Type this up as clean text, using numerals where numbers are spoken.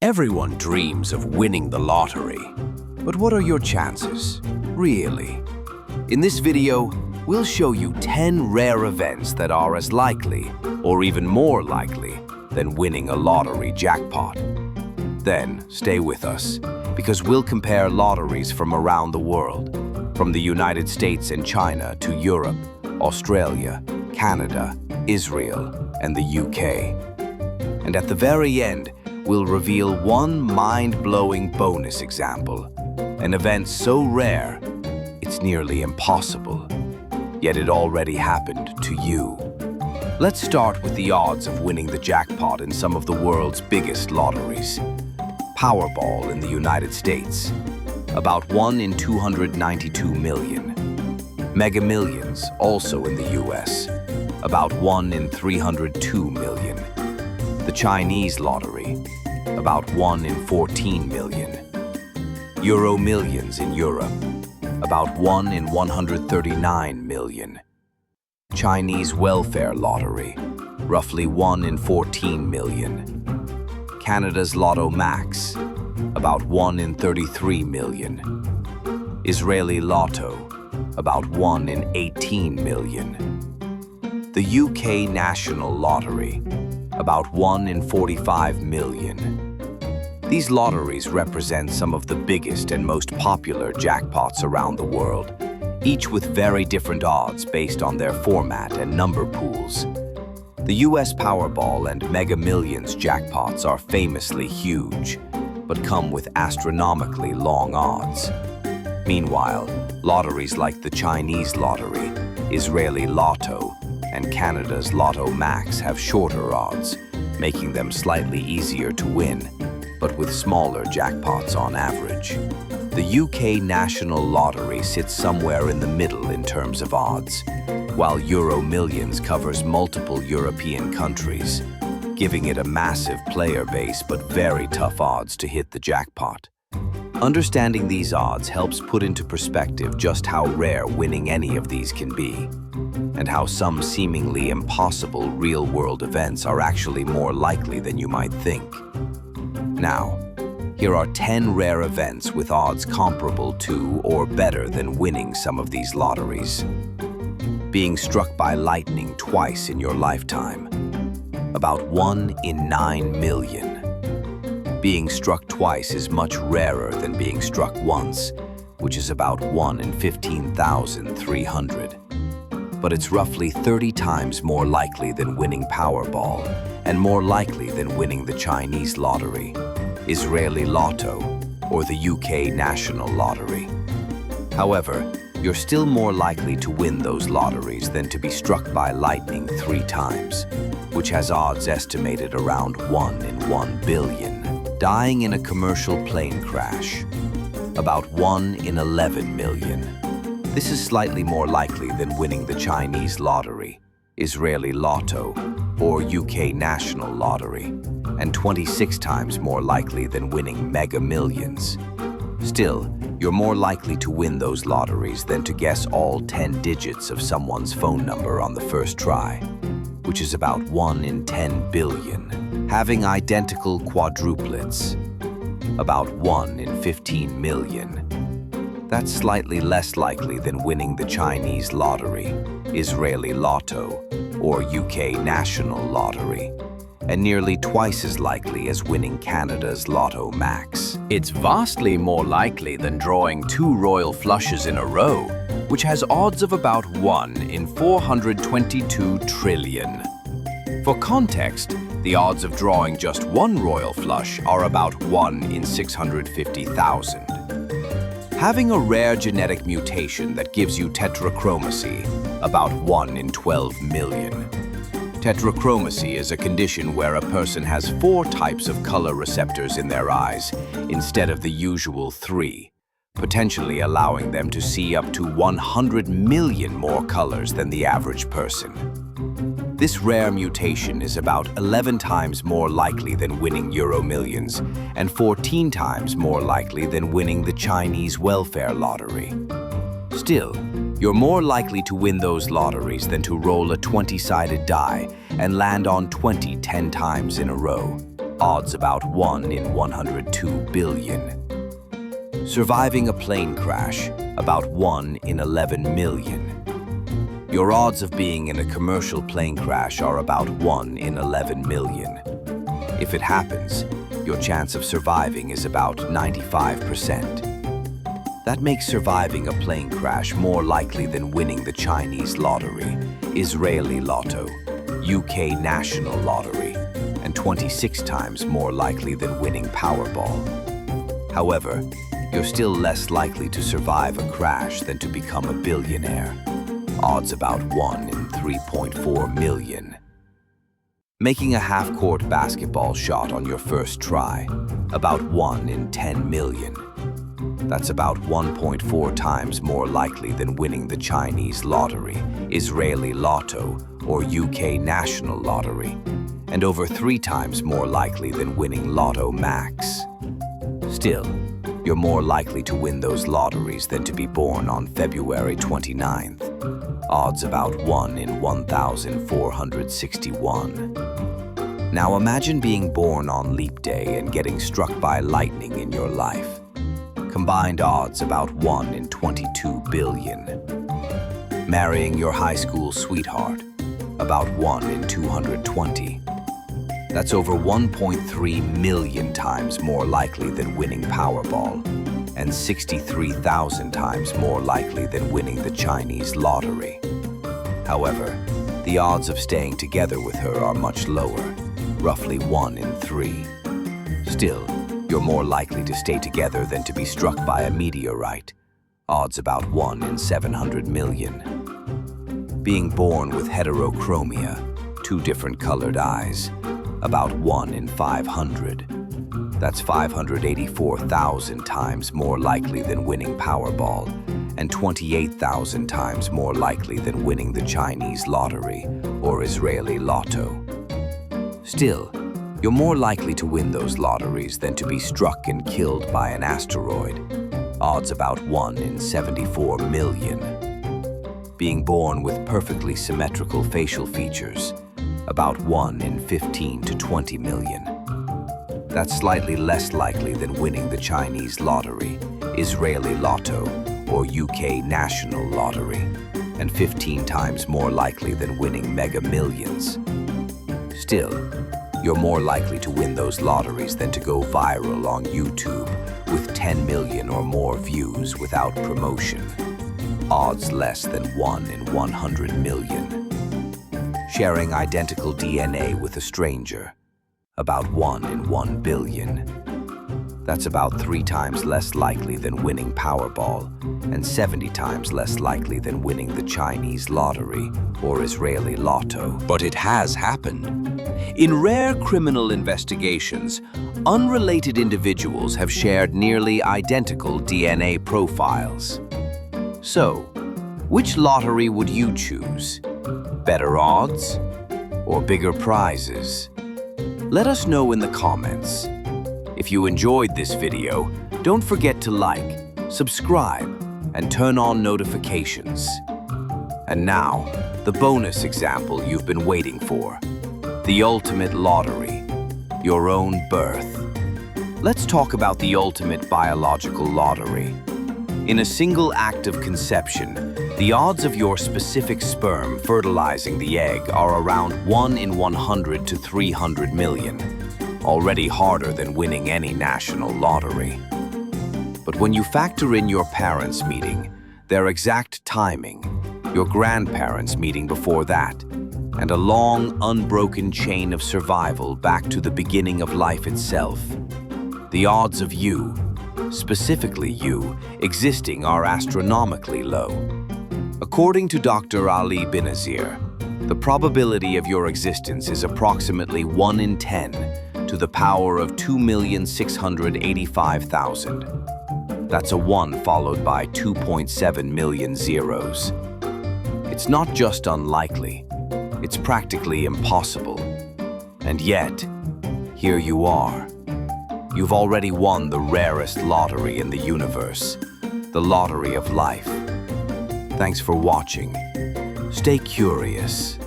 Everyone dreams of winning the lottery. But what are your chances, really? In this video, we'll show you 10 rare events that are as likely, or even more likely, than winning a lottery jackpot. Then, stay with us, because we'll compare lotteries from around the world, from the United States and China to Europe, Australia, Canada, Israel, and the UK. And at the very end, we'll reveal one mind-blowing bonus example, an event so rare, it's nearly impossible. Yet it already happened to you. Let's start with the odds of winning the jackpot in some of the world's biggest lotteries. Powerball in the United States, about 1 in 292 million. Mega Millions, also in the US, about 1 in 302 million. The Chinese lottery, about 1 in 14 million. Euro Millions in Europe, about 1 in 139 million. Chinese welfare lottery, roughly 1 in 14 million. Canada's Lotto Max, about 1 in 33 million. Israeli Lotto, about 1 in 18 million. The UK National Lottery, about 1 in 45 million. These lotteries represent some of the biggest and most popular jackpots around the world, each with very different odds based on their format and number pools. The US Powerball and Mega Millions jackpots are famously huge, but come with astronomically long odds. Meanwhile, lotteries like the Chinese lottery, Israeli Lotto, and Canada's Lotto Max have shorter odds, making them slightly easier to win, but with smaller jackpots on average. The UK National Lottery sits somewhere in the middle in terms of odds, while Euro Millions covers multiple European countries, giving it a massive player base but very tough odds to hit the jackpot. Understanding these odds helps put into perspective just how rare winning any of these can be, and how some seemingly impossible real-world events are actually more likely than you might think. Now, here are 10 rare events with odds comparable to or better than winning some of these lotteries. Being struck by lightning twice in your lifetime, about 1 in 9 million. Being struck twice is much rarer than being struck once, which is about 1 in 15,300. But it's roughly 30 times more likely than winning Powerball, and more likely than winning the Chinese lottery, Israeli Lotto, or the UK National Lottery. However, you're still more likely to win those lotteries than to be struck by lightning 3 times, which has odds estimated around 1 in 1 billion. Dying in a commercial plane crash, about 1 in 11 million. This is slightly more likely than winning the Chinese lottery, Israeli Lotto, or UK National Lottery, and 26 times more likely than winning Mega Millions. Still, you're more likely to win those lotteries than to guess all 10 digits of someone's phone number on the first try, which is about 1 in 10 billion. Having identical quadruplets, about 1 in 15 million. That's slightly less likely than winning the Chinese lottery, Israeli Lotto, or UK National Lottery, and nearly twice as likely as winning Canada's Lotto Max. It's vastly more likely than drawing 2 royal flushes in a row, which has odds of about 1 in 422 trillion. For context, the odds of drawing just 1 royal flush are about 1 in 650,000. Having a rare genetic mutation that gives you tetrachromacy, about 1 in 12 million. Tetrachromacy is a condition where a person has 4 types of color receptors in their eyes instead of the usual 3, potentially allowing them to see up to 100 million more colors than the average person. This rare mutation is about 11 times more likely than winning Euro Millions and 14 times more likely than winning the Chinese welfare lottery. Still, you're more likely to win those lotteries than to roll a 20-sided die and land on 20 10 times in a row. odds about 1 in 102 billion. Surviving a plane crash, about 1 in 11 million. Your odds of being in a commercial plane crash are about 1 in 11 million. If it happens, your chance of surviving is about 95%. That makes surviving a plane crash more likely than winning the Chinese lottery, Israeli lotto, UK national lottery, and 26 times more likely than winning Powerball. However, you're still less likely to survive a crash than to become a billionaire. Odds about 1 in 3.4 million. Making a half-court basketball shot on your first try, about 1 in 10 million. That's about 1.4 times more likely than winning the Chinese lottery, Israeli lotto, or UK national lottery, and over 3 times more likely than winning Lotto Max. Still, you're more likely to win those lotteries than to be born on February 29th. Odds about 1 in 1,461. Now imagine being born on Leap Day and getting struck by lightning in your life. Combined odds about 1 in 22 billion. Marrying your high school sweetheart, about 1 in 220. That's over 1.3 million times more likely than winning Powerball, and 63,000 times more likely than winning the Chinese lottery. However, the odds of staying together with her are much lower, roughly 1 in 3. Still, you're more likely to stay together than to be struck by a meteorite, odds about 1 in 700 million. Being born with heterochromia, 2 different colored eyes, about 1 in 500. That's 584,000 times more likely than winning Powerball, and 28,000 times more likely than winning the Chinese lottery or Israeli lotto. Still, you're more likely to win those lotteries than to be struck and killed by an asteroid, odds about 1 in 74 million. Being born with perfectly symmetrical facial features, about 1 in 15 to 20 million. That's slightly less likely than winning the Chinese lottery, Israeli lotto, or UK national lottery, and 15 times more likely than winning Mega Millions. Still, you're more likely to win those lotteries than to go viral on YouTube with 10 million or more views without promotion. Odds less than 1 in 100 million. Sharing identical DNA with a stranger, about 1 in 1 billion. That's about 3 times less likely than winning Powerball, and 70 times less likely than winning the Chinese lottery or Israeli lotto. But it has happened. In rare criminal investigations, unrelated individuals have shared nearly identical DNA profiles. So, which lottery would you choose? Better odds or bigger prizes? Let us know in the comments. If you enjoyed this video, don't forget to like, subscribe, and turn on notifications. And now, the bonus example you've been waiting for. The ultimate lottery, your own birth. Let's talk about the ultimate biological lottery. In a single act of conception, the odds of your specific sperm fertilizing the egg are around 1 in 100 to 300 million, already harder than winning any national lottery. But when you factor in your parents' meeting, their exact timing, your grandparents' meeting before that, and a long, unbroken chain of survival back to the beginning of life itself, the odds of you, specifically you, existing are astronomically low. According to Dr. Ali Benazir, the probability of your existence is approximately 1 in 10 to the power of 2,685,000. That's a 1 followed by 2.7 million zeros. It's not just unlikely, it's practically impossible. And yet, here you are. You've already won the rarest lottery in the universe, the lottery of life. Thanks for watching. Stay curious.